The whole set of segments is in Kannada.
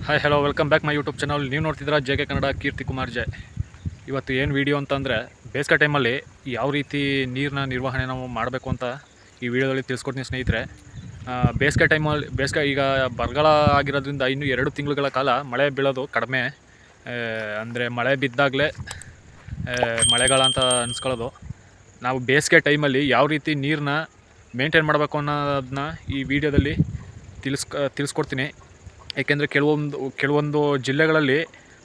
Hi hello welcome back my YouTube channel. ನೀವು ನೋಡ್ತಿದ್ದೀರಾ JK ಕನ್ನಡ ಕೀರ್ತಿ ಕುಮಾರ್ ಜೈ. ಇವತ್ತು ಏನು ವಿಡಿಯೋ ಅಂತಂದರೆ ಬೇಸಿಗೆ ಟೈಮಲ್ಲಿ ಯಾವ ರೀತಿ ನೀರಿನ ನಿರ್ವಹಣೆ ನಾವು ಮಾಡಬೇಕು ಅಂತ ಈ ವಿಡಿಯೋದಲ್ಲಿ ತಿಳಿಸ್ಕೊಡ್ತೀನಿ ಸ್ನೇಹಿತರೆ. ಬೇಸಿಗೆ ಈಗ ಬರಗಾಲ ಆಗಿರೋದ್ರಿಂದ ಇನ್ನೂ 2 ತಿಂಗಳುಗಳ ಕಾಲ ಮಳೆ ಬೀಳೋದು ಕಡಿಮೆ. ಅಂದರೆ ಮಳೆ ಬಿದ್ದಾಗಲೇ ಮಳೆಗಾಲ ಅಂತ ಅನ್ಸ್ಕೊಳ್ಳೋದು. ನಾವು ಬೇಸಿಗೆ ಟೈಮಲ್ಲಿ ಯಾವ ರೀತಿ ನೀರನ್ನ ಮೇಂಟೈನ್ ಮಾಡಬೇಕು ಅನ್ನೋದನ್ನ ಈ ವಿಡಿಯೋದಲ್ಲಿ ತಿಳಿಸ್ಕೊಡ್ತೀನಿ. ಏಕೆಂದರೆ ಕೆಲವೊಂದು ಜಿಲ್ಲೆಗಳಲ್ಲಿ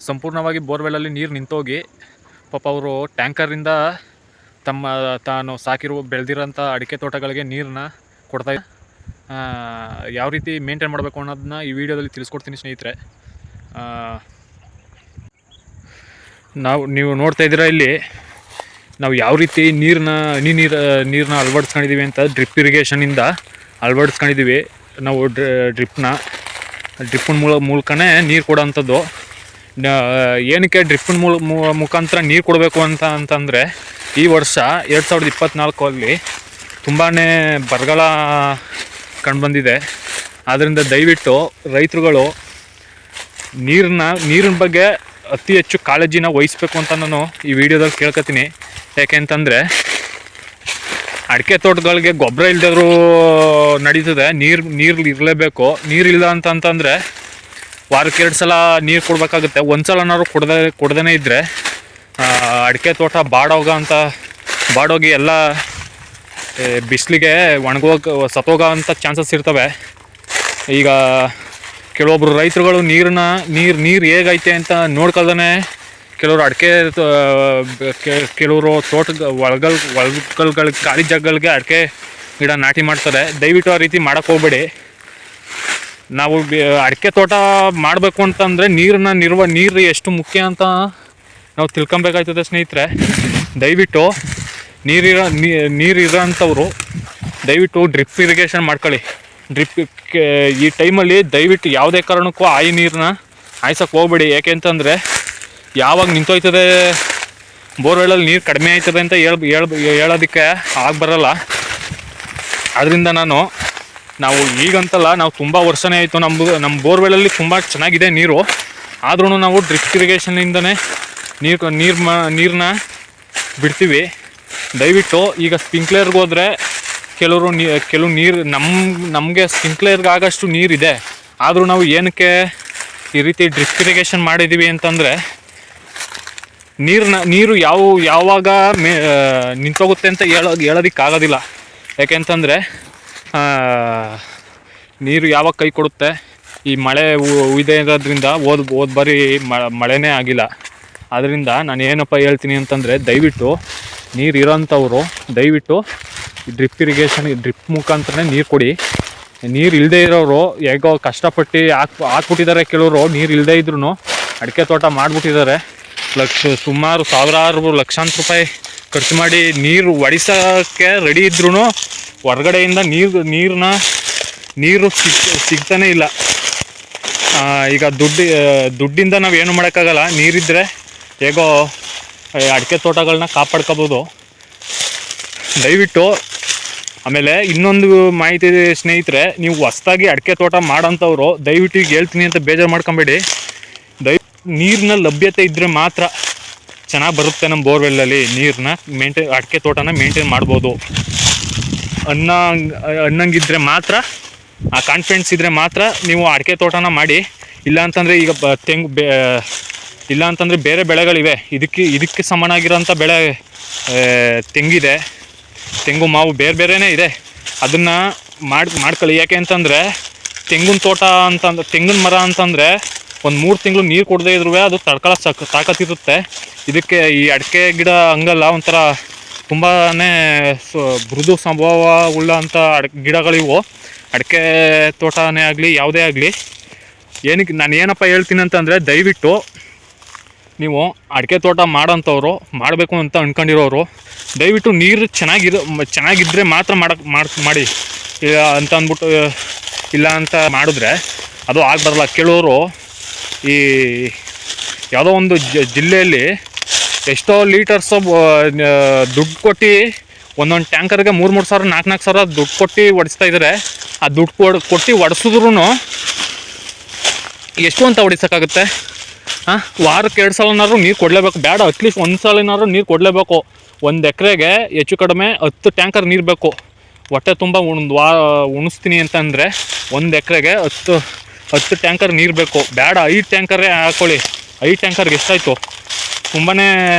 ಸಂಪೂರ್ಣವಾಗಿ ಬೋರ್ವೆಲಲ್ಲಿ ನೀರು ನಿಂತೋಗಿ ಪಾಪ ಅವರು ಟ್ಯಾಂಕರಿಂದ ತಾನು ಬೆಳೆದಿರೋಂಥ ಅಡಿಕೆ ತೋಟಗಳಿಗೆ ನೀರನ್ನ ಕೊಡ್ತಾ ಯಾವ ರೀತಿ ಮೇಂಟೈನ್ ಮಾಡಬೇಕು ಅನ್ನೋದನ್ನ ಈ ವಿಡಿಯೋದಲ್ಲಿ ತಿಳಿಸ್ಕೊಡ್ತೀನಿ ಸ್ನೇಹಿತರೆ. ನೀವು ನೋಡ್ತಾ ಇದ್ದೀರಾ ಇಲ್ಲಿ ನಾವು ಯಾವ ರೀತಿ ನೀರನ್ನ ಅಳವಡಿಸ್ಕೊಂಡಿದ್ದೀವಿ ಅಂತ. ಡ್ರಿಪ್ ಇರಿಗೇಷನಿಂದ ಅಳವಡಿಸ್ಕೊಂಡಿದ್ದೀವಿ ನಾವು. ಡ್ರಿಪ್ಪಿನ ಮೂಲಕನೇ ನೀರು ಕೊಡೋವಂಥದ್ದು. ಏನಕ್ಕೆ ಡ್ರಿಪ್ಪಿನ ಮುಖಾಂತರ ನೀರು ಕೊಡಬೇಕು ಅಂತಂದರೆ ಈ ವರ್ಷ 2024 ತುಂಬಾ ಬರಗಾಲ ಕಂಡುಬಂದಿದೆ. ಆದ್ದರಿಂದ ದಯವಿಟ್ಟು ರೈತರುಗಳು ನೀರಿನ ಬಗ್ಗೆ ಅತಿ ಹೆಚ್ಚು ಕಾಳಜಿನ ವಹಿಸ್ಬೇಕು ಅಂತ ನಾನು ಈ ವಿಡಿಯೋದಲ್ಲಿ ಕೇಳ್ಕೊತೀನಿ. ಯಾಕೆಂತಂದರೆ ಅಡಿಕೆ ತೋಟಗಳಿಗೆ ಗೊಬ್ಬರ ಇಲ್ಲದಿದ್ರೂ ನಡೀತದೆ, ನೀರು ಇರಲೇಬೇಕು. ನೀರಿಲ್ಲ ಅಂತಂದರೆ ವಾರಕ್ಕೆ 2 ಸಲ ನೀರು ಕೊಡಬೇಕಾಗುತ್ತೆ. ಒಂದು ಸಲನಾದ್ರು ಕೊಡ್ದೇ ಇದ್ದರೆ ಅಡಿಕೆ ತೋಟ ಬಾಡೋಗಿ ಎಲ್ಲ ಬಿಸಿಲಿಗೆ ಸತ್ತೋಗೋಂಥ ಚಾನ್ಸಸ್ ಇರ್ತವೆ. ಈಗ ಕೆಲವೊಬ್ರು ರೈತರುಗಳು ನೀರು ಹೇಗೈತೆ ಅಂತ ನೋಡ್ಕೊಳ್ದೇ ಕೆಲವರು ಒಳಗಲ್ಗಳಿಗೆ ಖಾಲಿ ಜಾಗಗಳಿಗೆ ಅಡಿಕೆ ಗಿಡ ನಾಟಿ ಮಾಡ್ತಾರೆ. ದಯವಿಟ್ಟು ಆ ರೀತಿ ಮಾಡೋಕ್ಕೆ ಹೋಗ್ಬೇಡಿ. ನಾವು ಅಡಿಕೆ ತೋಟ ಮಾಡಬೇಕು ಅಂತಂದರೆ ನೀರು ಎಷ್ಟು ಮುಖ್ಯ ಅಂತ ನಾವು ತಿಳ್ಕೊಬೇಕಾಯ್ತದೆ ಸ್ನೇಹಿತರೆ. ದಯವಿಟ್ಟು ನೀರಿರೋಂಥವ್ರು ದಯವಿಟ್ಟು ಡ್ರಿಪ್ ಇರಿಗೇಷನ್ ಮಾಡ್ಕೊಳ್ಳಿ. ಈ ಟೈಮಲ್ಲಿ ದಯವಿಟ್ಟು ಯಾವುದೇ ಕಾರಣಕ್ಕೂ ನೀರನ್ನ ಹಾಯ್ಸೋಕ್ಕೆ ಹೋಗ್ಬೇಡಿ. ಯಾಕೆಂತಂದರೆ ಯಾವಾಗ ನಿಂತೋಯ್ತದೆ ಬೋರ್ವೆಲಲ್ಲಿ ನೀರು ಕಡಿಮೆ ಆಯ್ತದೆ ಅಂತ ಹೇಳೋದಕ್ಕೆ ಬರಲ್ಲ. ಅದರಿಂದ ನಾವು ಈಗಂತಲ್ಲ, ನಾವು ತುಂಬ ವರ್ಷನೇ ಆಯಿತು ನಮ್ಮ ಬೋರ್ವೆಲಲ್ಲಿ ತುಂಬ ಚೆನ್ನಾಗಿದೆ ನೀರು. ಆದ್ರೂ ನಾವು ಡ್ರಿಪ್ ಇರಿಗೇಷನಿಂದನೇ ನೀರನ್ನ ಬಿಡ್ತೀವಿ. ದಯವಿಟ್ಟು ಈಗ ಸ್ಪ್ರಿಂಕ್ಲರ್ಗೆ ಹೋದರೆ ಕೆಲವು ನೀರು ನಮಗೆ ಸ್ಪ್ರಿಂಕ್ಲರ್ಗೆ ಆಗೋಷ್ಟು ನೀರಿದೆ. ಆದರೂ ನಾವು ಏನಕ್ಕೆ ಈ ರೀತಿ ಡ್ರಿಪ್ ಇರಿಗೇಷನ್ ಮಾಡಿದ್ದೀವಿ ಅಂತಂದರೆ ನೀರು ಯಾವಾಗ ನಿಂತೋಗುತ್ತೆ ಅಂತ ಹೇಳೋದಕ್ಕಾಗೋದಿಲ್ಲ. ಯಾಕೆಂತಂದರೆ ನೀರು ಯಾವಾಗ ಕೈ ಕೊಡುತ್ತೆ. ಈ ಮಳೆ ಉಯ್ದೇ ಇರೋದ್ರಿಂದ ಹೋದ ಬಾರಿ ಮಳೆನೇ ಆಗಿಲ್ಲ. ಆದ್ದರಿಂದ ನಾನು ಏನಪ್ಪ ಹೇಳ್ತೀನಿ ಅಂತಂದರೆ ದಯವಿಟ್ಟು ನೀರು ಇರೋಂಥವ್ರು ದಯವಿಟ್ಟು ಡ್ರಿಪ್ ಮುಖಾಂತರನೇ ನೀರು ಕೊಡಿ. ನೀರು ಇಲ್ಲದೇ ಇರೋರು ಹೇಗೋ ಕಷ್ಟಪಟ್ಟು ಹಾಕ್ಬಿಟ್ಟಿದ್ದಾರೆ. ಕೆಲವರು ನೀರು ಇಲ್ಲದೇ ಇದ್ರೂ ಅಡಿಕೆ ತೋಟ ಮಾಡಿಬಿಟ್ಟಿದ್ದಾರೆ. ಸುಮಾರು ಲಕ್ಷಾಂತರ ರೂಪಾಯಿ ಖರ್ಚು ಮಾಡಿ ನೀರು ಒಡಿಸೋಕ್ಕೆ ರೆಡಿ ಇದ್ರೂ ಹೊರಗಡೆಯಿಂದ ನೀರು ಸಿಗ್ತಾನೇ ಇಲ್ಲ. ಈಗ ದುಡ್ಡಿಂದ ನಾವು ಏನು ಮಾಡೋಕ್ಕಾಗಲ್ಲ. ನೀರಿದ್ದರೆ ಹೇಗೋ ಅಡಿಕೆ ತೋಟಗಳನ್ನ ಕಾಪಾಡ್ಕೋಬೋದು. ದಯವಿಟ್ಟು ಆಮೇಲೆ ಇನ್ನೊಂದು ಮಾಹಿತಿ ಸ್ನೇಹಿತರೆ, ನೀವು ಹೊಸ್ದಾಗಿ ಅಡಿಕೆ ತೋಟ ಮಾಡೋಂಥವ್ರು ದಯವಿಟ್ಟು ಈಗ ಹೇಳ್ತೀನಿ ಅಂತ ಬೇಜಾರು ಮಾಡ್ಕೊಬೇಡಿ. ನೀರಿನ ಲಭ್ಯತೆ ಇದ್ದರೆ ಮಾತ್ರ ಚೆನ್ನಾಗಿ ನಮ್ಮ ಬೋರ್ವೆಲ್ಲಲ್ಲಿ ಅಡಿಕೆ ತೋಟನ ಮೇಂಟೈನ್ ಮಾಡ್ಬೋದು ಅನ್ನಂಗಿದ್ರೆ ಮಾತ್ರ, ಆ ಕಾನ್ಫಿಡೆನ್ಸ್ ಇದ್ದರೆ ಮಾತ್ರ ನೀವು ಅಡಿಕೆ ತೋಟನ ಮಾಡಿ. ಇಲ್ಲಾಂತಂದರೆ ಈಗ ಇಲ್ಲಾಂತಂದರೆ ಬೇರೆ ಬೆಳೆಗಳಿವೆ, ಇದಕ್ಕೆ ಸಮನಾಗಿರೋಂಥ ಬೆಳೆ ತೆಂಗಿದೆ, ತೆಂಗು ಮಾವು ಬೇರೆನೇ ಇದೆ. ಅದನ್ನು ಮಾಡ್ಕೊಳ್ಳಿ. ಯಾಕೆ ಅಂತಂದರೆ ತೆಂಗಿನ ಮರ ಅಂತಂದರೆ ಒಂದು 3 ತಿಂಗಳು ನೀರು ಕೊಡದೇ ಇದ್ರೂ ಅದು ತಡ್ಕೊಳ್ಳೋ ತಾಕತ್ತಿರುತ್ತೆ. ಇದಕ್ಕೆ ಈ ಅಡಿಕೆ ಗಿಡ ಹಂಗಲ್ಲ, ಒಂಥರ ತುಂಬಾ ಮೃದು ಸ್ವಭಾವ ಉಳ್ಳಂಥ ಗಿಡಗಳಿವು. ಅಡಿಕೆ ತೋಟನೇ ಆಗಲಿ ಯಾವುದೇ ಆಗಲಿ, ನಾನು ಏನಪ್ಪ ಹೇಳ್ತೀನಿ ಅಂತಂದರೆ ದಯವಿಟ್ಟು ನೀವು ಅಡಿಕೆ ತೋಟ ಮಾಡೋಂಥವ್ರು, ಮಾಡಬೇಕು ಅಂತ ಅಂದ್ಕೊಂಡಿರೋರು ದಯವಿಟ್ಟು ನೀರು ಚೆನ್ನಾಗಿದ್ದರೆ ಮಾತ್ರ ಮಾಡಿ ಅಂತ ಅಂದ್ಬಿಟ್ಟು ಇಲ್ಲ ಅಂತ ಮಾಡಿದ್ರೆ ಅದು ಆಗಬಾರಲ್ಲ. ಕೆಲವರು ಈ ಯಾವುದೋ ಒಂದು ಜಿಲ್ಲೆಯಲ್ಲಿ ಎಷ್ಟೋ ಲೀಟರ್ಸು ದುಡ್ಡು ಕೊಟ್ಟು ಒಂದೊಂದು ಟ್ಯಾಂಕರ್ಗೆ 3,000 ಸಾವಿರ 4,000 ಸಾವಿರ ದುಡ್ಡು ಕೊಟ್ಟು ಹೊಡಿಸ್ತಾ ಇದ್ದಾರೆ. ಆ ದುಡ್ಡು ಕೊಟ್ಟು ಹೊಡೆಸಿದ್ರು ಎಷ್ಟು ಅಂತ ಹೊಡಿಸೋಕ್ಕಾಗುತ್ತೆ? ವಾರಕ್ಕೆ 2 ಸಲನಾದ್ರೂ ನೀರು ಕೊಡಲೇಬೇಕು. ಬೇಡ ಅಟ್ಲೀಸ್ಟ್ 1 ಸಲನಾದ್ರೂ ನೀರು ಕೊಡಲೇಬೇಕು. 1 ಎಕರೆಗೆ ಹೆಚ್ಚು ಕಡಿಮೆ 10 ಟ್ಯಾಂಕರ್ ನೀರು ಬೇಕು. ಹೊಟ್ಟೆ ತುಂಬ ಉಣಿಸ್ತೀನಿ ಅಂತಂದರೆ 1 ಎಕರೆಗೆ 10 ಟ್ಯಾಂಕರ್ ನೀರು ಬೇಕು. ಬೇಡ 5 ಟ್ಯಾಂಕರೇ ಹಾಕ್ಕೊಳ್ಳಿ. 5 ಟ್ಯಾಂಕರ್ಗೆ ಎಷ್ಟಾಯಿತು? ತುಂಬಾ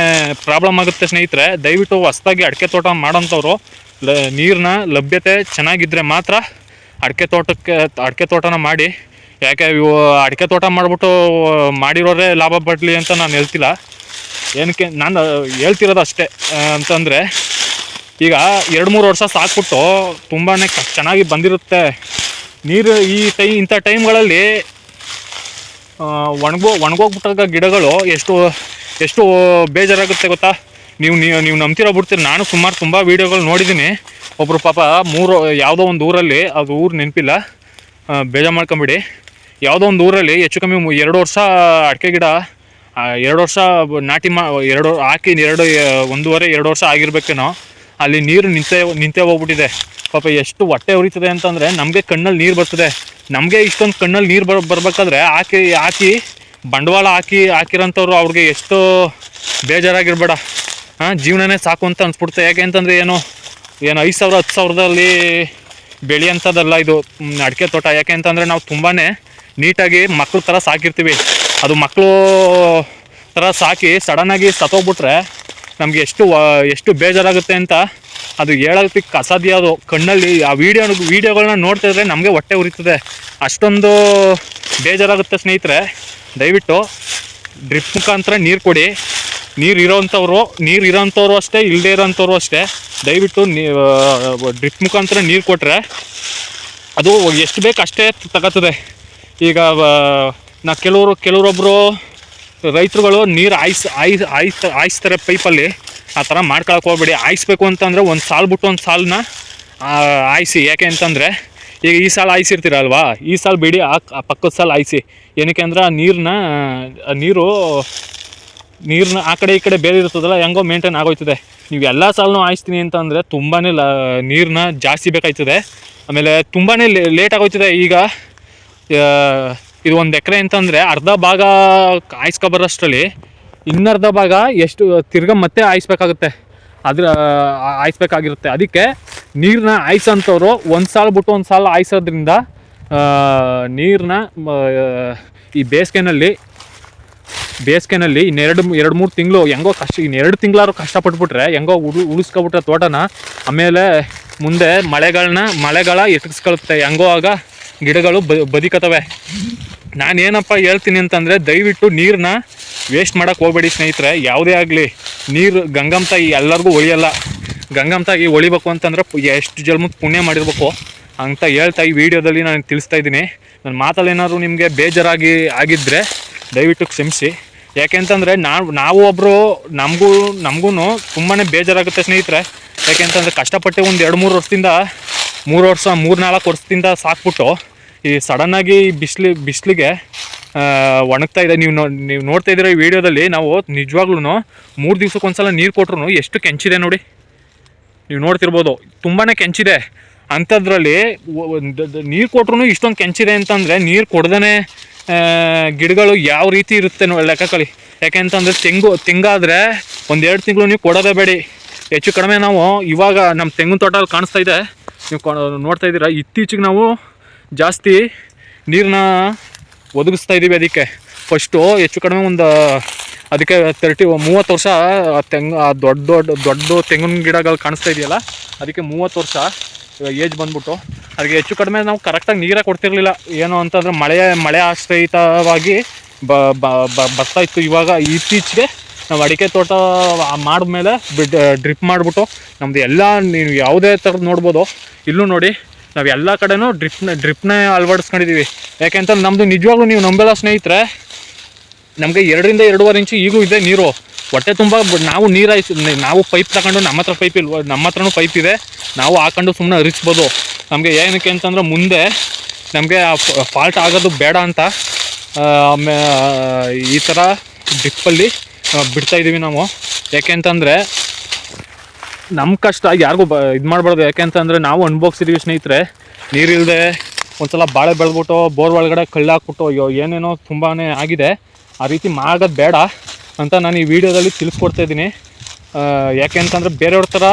ಪ್ರಾಬ್ಲಮ್ ಆಗುತ್ತೆ ಸ್ನೇಹಿತರೆ. ದಯವಿಟ್ಟು ಹೊಸ್ದಾಗಿ ಅಡಿಕೆ ತೋಟ ಮಾಡೋಂಥವ್ರು ನೀರಿನ ಲಭ್ಯತೆ ಚೆನ್ನಾಗಿದ್ದರೆ ಮಾತ್ರ ಅಡಿಕೆ ತೋಟನ ಮಾಡಿ. ಯಾಕೆ ಇವು ಅಡಿಕೆ ತೋಟ ಮಾಡಿಬಿಟ್ಟು ಮಾಡಿರೋರೇ ಲಾಭ ಪಡಲಿ ಅಂತ ನಾನು ಹೇಳ್ತಿಲ್ಲ. ಏನಕ್ಕೆ ನಾನು ಹೇಳ್ತಿರೋದು ಅಷ್ಟೇ ಅಂತಂದರೆ, ಈಗ 2-3 ವರ್ಷ ಸಾಕ್ಬಿಟ್ಟು ತುಂಬಾ ಚೆನ್ನಾಗಿ ಬಂದಿರುತ್ತೆ ನೀರು. ಇಂಥ ಟೈಮ್ಗಳಲ್ಲಿ ಒಣಗೋಗ್ಬಿಟ್ಟಾಗ ಗಿಡಗಳು ಎಷ್ಟು ಬೇಜಾರಾಗುತ್ತೆ ಗೊತ್ತಾ? ನೀವು ನಂಬ್ತಿರೋ ಬಿಡ್ತೀರಿ. ನಾನು ತುಂಬ ವೀಡಿಯೋಗಳು ನೋಡಿದ್ದೀನಿ. ಒಬ್ಬರು ಪಾಪ ಯಾವುದೋ ಒಂದು ಊರಲ್ಲಿ, ಅದು ಊರು ನೆನಪಿಲ್ಲ, ಬೇಜಾರು ಮಾಡ್ಕೊಂಬಿಡಿ. ಯಾವುದೋ ಒಂದು ಊರಲ್ಲಿ ಹೆಚ್ಚು ಕಮ್ಮಿ 2 ವರ್ಷ ಅಡಿಕೆ ಗಿಡ 2 ವರ್ಷ ನಾಟಿ ಹಾಕಿ 1.5-2 ವರ್ಷ ಆಗಿರ್ಬೇಕೇನೋ. ಅಲ್ಲಿ ನೀರು ನಿಂತೇ ಹೋಗ್ಬಿಟ್ಟಿದೆ. ಪಾಪ ಎಷ್ಟು ಹೊಟ್ಟೆ ಉರಿತದೆ ಅಂತಂದರೆ, ನಮಗೆ ಕಣ್ಣಲ್ಲಿ ನೀರು ಬರ್ತದೆ. ನಮಗೆ ಇಷ್ಟೊಂದು ಕಣ್ಣಲ್ಲಿ ನೀರು ಬರಬೇಕಾದ್ರೆ ಹಾಕಿ ಬಂಡವಾಳ ಹಾಕಿರೋಂಥವ್ರು ಅವ್ರಿಗೆ ಎಷ್ಟು ಬೇಜಾರಾಗಿರ್ಬೇಡ. ಜೀವನನೇ ಸಾಕು ಅಂತ ಅನ್ಸ್ಬಿಡ್ತೆ. ಯಾಕೆ ಅಂತಂದರೆ ಏನು 5,000-10,000ದಲ್ಲಿ ಬೆಳೆಯೋಂಥದ್ದಲ್ಲ ಇದು ಅಡಿಕೆ ತೋಟ. ಯಾಕೆ ಅಂತಂದರೆ ನಾವು ತುಂಬಾ ನೀಟಾಗಿ ಮಕ್ಳ ಥರ ಸಾಕಿರ್ತೀವಿ. ಅದು ಮಕ್ಕಳು ಥರ ಸಾಕಿ ಸಡನ್ನಾಗಿ ಸತ್ತೋಗ್ಬಿಟ್ರೆ ನಮಗೆ ಎಷ್ಟು ಬೇಜಾರಾಗುತ್ತೆ ಅಂತ ಅದು ಹೇಳೋದಕ್ಕೆ ಅಸಾಧ್ಯ. ಅದು ಕಣ್ಣಲ್ಲಿ ಆ ವೀಡಿಯೋಗಳನ್ನ ನೋಡ್ತಿದ್ರೆ ನಮಗೆ ಹೊಟ್ಟೆ ಉರಿತದೆ. ಅಷ್ಟೊಂದು ಬೇಜಾರಾಗುತ್ತೆ ಸ್ನೇಹಿತರೆ. ದಯವಿಟ್ಟು ಡ್ರಿಪ್ ಮುಖಾಂತರ ನೀರು ಕೊಡಿ. ನೀರು ಇರೋಂಥವ್ರು ಅಷ್ಟೇ, ಇಲ್ಲದೇ ಇರೋಂಥವ್ರು ಅಷ್ಟೇ. ದಯವಿಟ್ಟು ಡ್ರಿಪ್ ಮುಖಾಂತರ ನೀರು ಕೊಟ್ಟರೆ ಅದು ಎಷ್ಟು ಬೇಕು ಅಷ್ಟೇ ತಗೋತದೆ. ಈಗ ಕೆಲವರೊಬ್ಬರು ರೈತರುಗಳು ನೀರು ಆಯಿಸ್ತಾರೆ ಪೈಪಲ್ಲಿ. ಆ ಥರ ಮಾಡ್ಕೊಳಕ್ಕೆ ಹೋಗ್ಬೇಡಿ. ಆಯಿಸ್ಬೇಕು ಅಂತಂದರೆ ಒಂದು ಸಾಲು ಬಿಟ್ಟು ಒಂದು ಸಾಲನ್ನ ಆಯಿಸಿ. ಯಾಕೆ ಅಂತಂದರೆ, ಈಗ ಈ ಸಾಲು ಆಯಿಸಿರ್ತೀರಲ್ವಾ, ಈ ಸಾಲು ಬಿಡಿ, ಆ ಪಕ್ಕದ ಸಾಲು ಆಯಿಸಿ. ಏನಕ್ಕೆ ಅಂದರೆ ನೀರು ಆ ಕಡೆ ಈ ಕಡೆ ಬೇರೆ ಇರ್ತದಲ್ಲ, ಹೆಂಗೋ ಮೇಂಟೈನ್ ಆಗೋಯ್ತದೆ. ನೀವು ಎಲ್ಲ ಸಾಲನ್ನು ಆಯಿಸ್ತೀನಿ ಅಂತಂದರೆ ತುಂಬಾ ನೀರನ್ನ ಜಾಸ್ತಿ ಬೇಕಾಯ್ತದೆ. ಆಮೇಲೆ ತುಂಬಾ ಲೇಟ್ ಆಗೋಯ್ತದೆ. ಈಗ ಇದು 1 ಎಕರೆ ಅಂತಂದರೆ ಅರ್ಧ ಭಾಗ ಆಯಿಸ್ಕೊಬರೋಷ್ಟರಲ್ಲಿ ಇನ್ನರ್ಧ ಭಾಗ ಮತ್ತೆ ಆಯಿಸ್ಬೇಕಾಗುತ್ತೆ. ಆಯಿಸ್ಬೇಕಾಗಿರುತ್ತೆ. ಅದಕ್ಕೆ ನೀರನ್ನ ಆಯಿಸೋಂಥವ್ರು ಒಂದು ಸಾಲು ಬಿಟ್ಟು ಒಂದು ಸಾಲು ಆಯಿಸೋದ್ರಿಂದ ನೀರನ್ನ ಈ ಬೇಸಿಗೆನಲ್ಲಿ ಇನ್ನೆರಡು 3 ತಿಂಗಳು ಹೆಂಗೋ ಇನ್ನು 2 ತಿಂಗಳಾದ್ರು ಕಷ್ಟಪಟ್ಬಿಟ್ರೆ ಹೆಂಗೋ ಉಳಿಸ್ಕೊಬಿಟ್ರೆ ತೋಟನ. ಆಮೇಲೆ ಮುಂದೆ ಮಳೆಗಾಲ ಎತ್ತಿಸ್ಕೊಳುತ್ತೆ. ಹೆಂಗೋ ಆಗ ಗಿಡಗಳು ಬದುಕತ್ತವೆ. ನಾನೇನಪ್ಪ ಹೇಳ್ತೀನಿ ಅಂತಂದರೆ, ದಯವಿಟ್ಟು ನೀರನ್ನ ವೇಸ್ಟ್ ಮಾಡೋಕ್ಕೆ ಹೋಗಬೇಡಿ ಸ್ನೇಹಿತರೆ. ಯಾವುದೇ ಆಗಲಿ ನೀರು ಗಂಗಮ್ಮ ತಾಯಿ ಎಲ್ಲರಿಗೂ ಒಳಿಯಲ್ಲ. ಗಂಗಮ್ಮ ತಾಯಿ ಒಳಿಬೇಕು ಅಂತಂದರೆ ಎಷ್ಟು ಜನ್ಮದ ಪುಣ್ಯ ಮಾಡಿರ್ಬೇಕು ಅಂತ ಹೇಳ್ತಾ ಈ ವಿಡಿಯೋದಲ್ಲಿ ನಾನು ತಿಳಿಸ್ತಾ ಇದ್ದೀನಿ. ನನ್ನ ಮಾತಲ್ಲಿ ಏನಾದರೂ ನಿಮಗೆ ಆಗಿದ್ದರೆ ದಯವಿಟ್ಟು ಕ್ಷಮಿಸಿ. ಯಾಕೆ ಅಂತಂದರೆ ನಾವು ಒಬ್ಬರು ನಮಗೂ ತುಂಬಾ ಬೇಜಾರಾಗುತ್ತೆ ಸ್ನೇಹಿತರೆ. ಯಾಕೆ ಅಂತಂದರೆ ಕಷ್ಟಪಟ್ಟು ಒಂದು 2-3 ವರ್ಷದಿಂದ 3-4 ವರ್ಷದಿಂದ ಸಾಕ್ಬಿಟ್ಟು ಈ ಸಡನ್ನಾಗಿ ಬಿಸಿಲಿಗೆ ಒಣಗ್ತಾ ಇದೆ. ನೀವು ನೋಡ್ತಾ ಇದ್ದೀರ ಈ ವಿಡಿಯೋದಲ್ಲಿ. ನಾವು ನಿಜವಾಗ್ಲೂ 3 ದಿವ್ಸಕ್ಕೊಂದ್ಸಲ ನೀರು ಕೊಟ್ಟರು ಎಷ್ಟು ಕೆಂಚಿದೆ ನೋಡಿ, ನೀವು ನೋಡ್ತಿರ್ಬೋದು. ತುಂಬಾ ಕೆಂಚಿದೆ. ಅಂಥದ್ರಲ್ಲಿ ನೀರು ಕೊಟ್ಟರು ಇಷ್ಟೊಂದು ಕೆಂಚಿದೆ ಅಂತಂದರೆ, ನೀರು ಕೊಡ್ದೇ ಗಿಡಗಳು ಯಾವ ರೀತಿ ಇರುತ್ತೆ ಲೆಕ್ಕಕಳಿ. ಯಾಕೆ ಅಂತಂದರೆ ತೆಂಗಾದರೆ 1-2 ತಿಂಗಳು ನೀವು ಕೊಡೋದೇ ಬೇಡಿ. ಹೆಚ್ಚು ಕಡಿಮೆ ನಾವು ಇವಾಗ ನಮ್ಮ ತೆಂಗಿನ ತೋಟದಲ್ಲಿ ಕಾಣಿಸ್ತಾ ಇದೆ, ನೀವು ನೋಡ್ತಾ ಇದ್ದೀರಾ. ಇತ್ತೀಚೆಗೆ ನಾವು ಜಾಸ್ತಿ ನೀರನ್ನ ಒದಗಿಸ್ತಾ ಇದ್ದೀವಿ. ಅದಕ್ಕೆ ಫಸ್ಟು ಹೆಚ್ಚು ಕಡಿಮೆ ಅದಕ್ಕೆ 30 ವರ್ಷ ದೊಡ್ಡ ತೆಂಗಿನ ಗಿಡಗಳು ಕಾಣಿಸ್ತಾ ಇದೆಯಲ್ಲ, ಅದಕ್ಕೆ 30 ವರ್ಷ ಏಜ್ ಬಂದ್ಬಿಟ್ಟು ಅದಕ್ಕೆ ಹೆಚ್ಚು ಕಡಿಮೆ ನಾವು ಕರೆಕ್ಟಾಗಿ ನೀರೇ ಕೊಡ್ತಿರ್ಲಿಲ್ಲ. ಏನು ಅಂತಂದರೆ ಮಳೆ ಆಶ್ರಯಿತವಾಗಿ ಬರ್ತಾಯಿತ್ತು. ಇವಾಗ ಇತ್ತೀಚೆಗೆ ನಾವು ಅಡಿಕೆ ತೋಟ ಮಾಡಿದ್ಮೇಲೆ ಡ್ರಿಪ್ ಮಾಡಿಬಿಟ್ಟು ನಮ್ಮದು ಎಲ್ಲ ನೀವು ಯಾವುದೇ ಥರದ್ದು ನೋಡ್ಬೋದು. ಇಲ್ಲೂ ನೋಡಿ, ನಾವು ಎಲ್ಲ ಕಡೆನೂ ಡ್ರಿಪ್ನೇ ಅಳವಡಿಸ್ಕೊಂಡಿದ್ದೀವಿ. ಯಾಕೆಂತಂದ್ರೆ ನಮ್ಮದು ನಿಜವಾಗ್ಲೂ ನೀವು ನಂಬಲ್ಲ ಸ್ನೇಹಿತರೆ, ನಮಗೆ 2-2.5 ಇಂಚು ಈಗೂ ಇದೆ ನೀರು. ಹೊಟ್ಟೆ ತುಂಬ ನಾವು ನಾವು ಪೈಪ್ ತಗೊಂಡು, ನಮ್ಮ ಹತ್ರ ಪೈಪ್ ಇಲ್ವ, ನಮ್ಮ ಹತ್ರನೂ ಪೈಪ್ ಇದೆ, ನಾವು ಹಾಕೊಂಡು ಸುಮ್ಮನೆ ಹರಿಸ್ಬೋದು. ನಮಗೆ ಏನಕ್ಕೆ ಅಂತಂದ್ರೆ ಮುಂದೆ ನಮಗೆ ಫಾಲ್ಟ್ ಆಗೋದು ಬೇಡ ಅಂತ ಈ ಥರ ಡ್ರಿಪ್ಪಲ್ಲಿ ಬಿಡ್ತಾಯಿದ್ದೀವಿ ನಾವು. ಯಾಕೆ ಅಂತಂದರೆ ನಮ್ಮ ಕಷ್ಟ ಯಾರಿಗೂ ಇದು ಮಾಡಬಾರ್ದು. ಯಾಕೆ ಅಂತಂದರೆ ನಾವು ಅನುಭವಿಸಿದ್ದೀವಿ ಸ್ನೇಹಿತರೆ. ನೀರಿಲ್ಲದೆ ಒಂದ್ಸಲ ಬಾಳೆ ಬೆಳೆದ್ಬಿಟ್ಟು ಬೋರ್ ಒಳಗಡೆ ಕಳ್ಳು ಹಾಕ್ಬಿಟ್ಟು ಅಯ್ಯೋ ಏನೇನೋ ತುಂಬಾ ಆಗಿದೆ. ಆ ರೀತಿ ಮಾಡೋದು ಬೇಡ ಅಂತ ನಾನು ಈ ವಿಡಿಯೋದಲ್ಲಿ ತಿಳಿಸ್ಕೊಡ್ತಾ ಇದ್ದೀನಿ. ಯಾಕೆ ಅಂತಂದರೆ ಬೇರೆಯವ್ರ ಥರ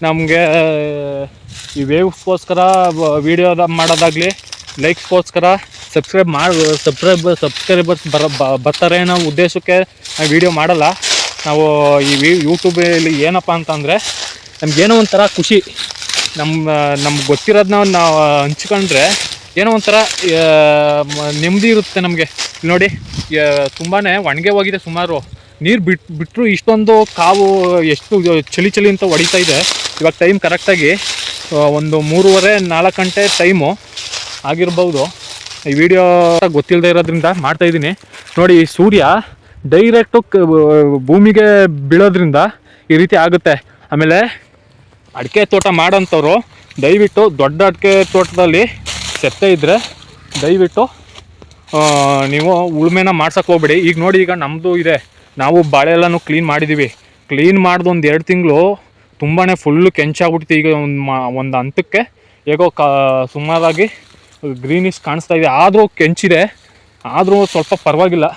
ನಮಗೆ ಈ ವೇವ್ಸ್ಗೋಸ್ಕರ ವೀಡಿಯೋದ ಮಾಡೋದಾಗಲಿ, ಲೈಕ್ಸ್ಗೋಸ್ಕರ ಸಬ್ಸ್ಕ್ರೈಬರ್ಸ್ ಬರ್ತಾರೆ ಅನ್ನೋ ಉದ್ದೇಶಕ್ಕೆ ನಾವು ವೀಡಿಯೋ ಮಾಡಲ್ಲ. ನಾವು ಈ ಯೂಟ್ಯೂಬಲ್ಲಿ ಏನಪ್ಪ ಅಂತಂದರೆ ನಮಗೇನೋ ಒಂಥರ ಖುಷಿ, ನಮ್ಗೆ ಗೊತ್ತಿರೋದನ್ನ ನಾವು ಹಂಚ್ಕೊಂಡ್ರೆ ಏನೋ ಒಂಥರ ನೆಮ್ಮದಿ ಇರುತ್ತೆ ನಮಗೆ. ನೋಡಿ ತುಂಬಾ ಒಣಗೆ ಹೋಗಿದೆ, ಸುಮಾರು ನೀರು ಬಿಟ್ಟರು ಇಷ್ಟೊಂದು ಕಾವು ಎಷ್ಟು ಚಳಿ ಅಂತ ಹೊಡಿತಾ ಇದೆ. ಇವಾಗ ಟೈಮ್ ಕರೆಕ್ಟಾಗಿ ಒಂದು 3:30-4 ಗಂಟೆ ಟೈಮು ಆಗಿರ್ಬೋದು. ಈ ವಿಡಿಯೋ ಗೊತ್ತಿಲ್ಲದೆ ಇರೋದ್ರಿಂದ ಮಾಡ್ತಾಯಿದ್ದೀನಿ. ನೋಡಿ, ಸೂರ್ಯ ಡೈರೆಕ್ಟು ಭೂಮಿಗೆ ಬೀಳೋದ್ರಿಂದ ಈ ರೀತಿ ಆಗುತ್ತೆ. ಆಮೇಲೆ ಅಡಿಕೆ ತೋಟ ಮಾಡೋಂಥವ್ರು ದಯವಿಟ್ಟು ದೊಡ್ಡ ಅಡಿಕೆ ತೋಟದಲ್ಲಿ ಸೆತ್ತೆ ಇದ್ದರೆ ದಯವಿಟ್ಟು ನೀವು ಉಳುಮೆನ ಮಾಡ್ಸೋಕ್ಕೆ ಹೋಗ್ಬೇಡಿ. ಈಗ ನೋಡಿ, ಈಗ ನಮ್ಮದು ಇದೆ, ನಾವು ಬಾಳೆ ಎಲ್ಲನೂ ಕ್ಲೀನ್ ಮಾಡಿದ್ದೀವಿ. ಕ್ಲೀನ್ ಮಾಡಿದ ಒಂದು 2 ತಿಂಗಳು ತುಂಬಾ ಫುಲ್ಲು ಕೆಂಚಾಗ್ಬಿಡ್ತು. ಈಗ ಒಂದು ಹಂತಕ್ಕೆ ಹೇಗೋ ಸುಮಾರಾಗಿ ಗ್ರೀನಿಶ್ ಕಾಣಿಸ್ತಾ ಇದೆ, ಆದರೂ ಕೆಂಚಿದೆ, ಆದರೂ ಸ್ವಲ್ಪ ಪರವಾಗಿಲ್ಲ.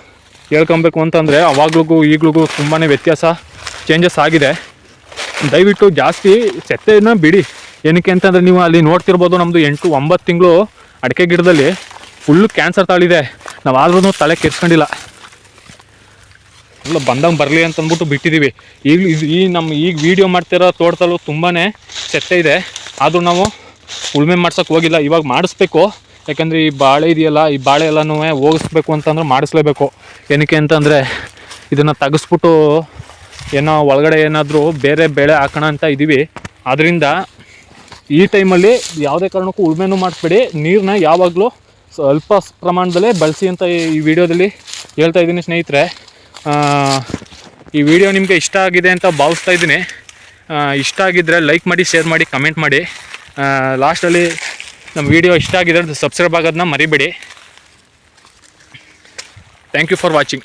ಹೇಳ್ಕೊಬೇಕು ಅಂತಂದರೆ ಅವಾಗ್ಲಿಗೂ ಈಗ್ಲಿಗೂ ತುಂಬಾ ವ್ಯತ್ಯಾಸ, ಚೇಂಜಸ್ ಆಗಿದೆ. ದಯವಿಟ್ಟು ಜಾಸ್ತಿ ಸೆತ್ತೆನ ಬಿಡಿ. ಏನಕ್ಕೆ ಅಂತಂದರೆ ನೀವು ಅಲ್ಲಿ ನೋಡ್ತಿರ್ಬೋದು, ನಮ್ಮದು 8-9 ತಿಂಗಳು ಅಡಿಕೆ ಗಿಡದಲ್ಲಿ ಫುಲ್ಲು ಕ್ಯಾನ್ಸರ್ ತಾಳಿದೆ. ನಾವು ಆದ್ರೂ ತಲೆ ಕೆಡ್ಸ್ಕೊಂಡಿಲ್ಲ, ಎಲ್ಲ ಬಂದಂಗೆ ಬರಲಿ ಅಂತಂದ್ಬಿಟ್ಟು ಬಿಟ್ಟಿದ್ದೀವಿ. ಈಗ ವೀಡಿಯೋ ಮಾಡ್ತಿರೋ ತೋಟದಲ್ಲೂ ತುಂಬಾ ಸೆತ್ತೆ ಇದೆ, ಆದರೂ ನಾವು ಉಳುಮೆ ಮಾಡ್ಸೋಕ್ಕೆ ಹೋಗಿಲ್ಲ. ಇವಾಗ ಮಾಡಿಸ್ಬೇಕು, ಯಾಕಂದರೆ ಈ ಬಾಳೆ ಇದೆಯಲ್ಲ, ಈ ಬಾಳೆ ಎಲ್ಲನೂ ಹೋಗಿಸ್ಬೇಕು ಅಂತಂದ್ರೆ ಮಾಡಿಸ್ಲೇಬೇಕು. ಏನಕ್ಕೆ ಅಂತಂದರೆ ಇದನ್ನು ತೆಗೆಸ್ಬಿಟ್ಟು ಏನೋ ಒಳಗಡೆ ಏನಾದರೂ ಬೇರೆ ಬೆಳೆ ಹಾಕೋಣ ಅಂತ ಇದ್ದೀವಿ. ಆದ್ದರಿಂದ ಈ ಟೈಮಲ್ಲಿ ಯಾವುದೇ ಕಾರಣಕ್ಕೂ ಉಳುಮೆನೂ ಮಾಡಿಸ್ಬೇಡಿ. ನೀರನ್ನ ಯಾವಾಗಲೂ ಸ್ವಲ್ಪ ಪ್ರಮಾಣದಲ್ಲೇ ಬಳಸಿ ಅಂತ ಈ ವಿಡಿಯೋದಲ್ಲಿ ಹೇಳ್ತಾ ಇದ್ದೀನಿ ಸ್ನೇಹಿತರೆ. ಈ ವಿಡಿಯೋ ನಿಮಗೆ ಇಷ್ಟ ಆಗಿದೆ ಅಂತ ಭಾವಿಸ್ತಾ ಇದ್ದೀನಿ. ಇಷ್ಟ ಆಗಿದ್ದರೆ ಲೈಕ್ ಮಾಡಿ, ಶೇರ್ ಮಾಡಿ, ಕಮೆಂಟ್ ಮಾಡಿ. ಲಾಸ್ಟಲ್ಲಿ ನಮ್ಮ ವಿಡಿಯೋ ಇಷ್ಟ ಆಗಿದ್ರೆ ಸಬ್ಸ್ಕ್ರೈಬ್ ಆಗೋದನ್ನ ಮರಿಬೇಡಿ. Thank you for watching.